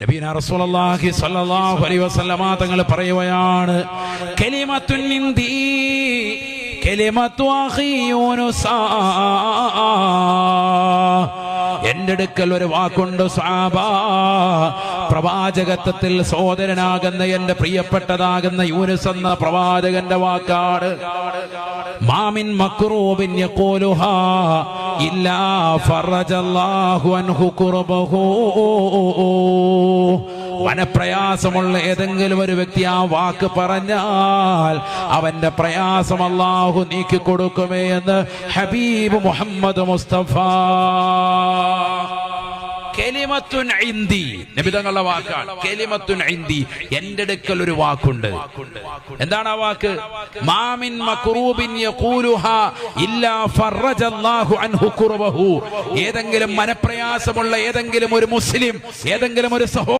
നബിയുനാ റസൂലുള്ളാഹി സ്വല്ലല്ലാഹു അലൈഹി വസല്ലമ തങ്ങൾ പറയുകയാണ്, കലിമത്തുൻ ഇൻദി കലിമത്തു അഖീ യൂനുസ, എന്റെ അടുക്കൽ ഒരു വാക്കുണ്ട് സ്വഹാബാ, പ്രവാചകത്വത്തിൽ സഹോദരനാകുന്ന എന്റെ പ്രിയപ്പെട്ടതാകുന്ന യൂനുസ് എന്ന പ്രവാചകന്റെ വാക്കാണ്. മാമിൻ മക്റൂബിൻ യഖൂലുഹാ ഇല്ലാ ഫറജല്ലാഹു അൻഹു കുർബഹു. മനപ്രയാസമുള്ള ഏതെങ്കിലും ഒരു വ്യക്തി ആ വാക്ക് പറഞ്ഞാൽ അവന്റെ പ്രയാസം അല്ലാഹു നീക്കി കൊടുക്കുമേ എന്ന് ഹബീബ് മുഹമ്മദ് മുസ്തഫ. കലിമത്തുൻ ഇൻദി, നബി തങ്ങളുടെ വാക്കാണ്. കലിമത്തുൻ ഇൻദി, എന്റെ അടുക്കൽ ഒരു വാക്കുണ്ട്. എന്താണ് ആ വാക്ക്? മാമിൻ മക്റൂബിൻ യഖൂലുഹാ ഇല്ലാ ഫറജല്ലാഹു അൻഹു കുർബഹു. ഏതെങ്കിലും മനപ്രയാസമുള്ള ഏതെങ്കിലും ഒരു മുസ്ലിം, ഏതെങ്കിലും ഒരു സഹോദരൻ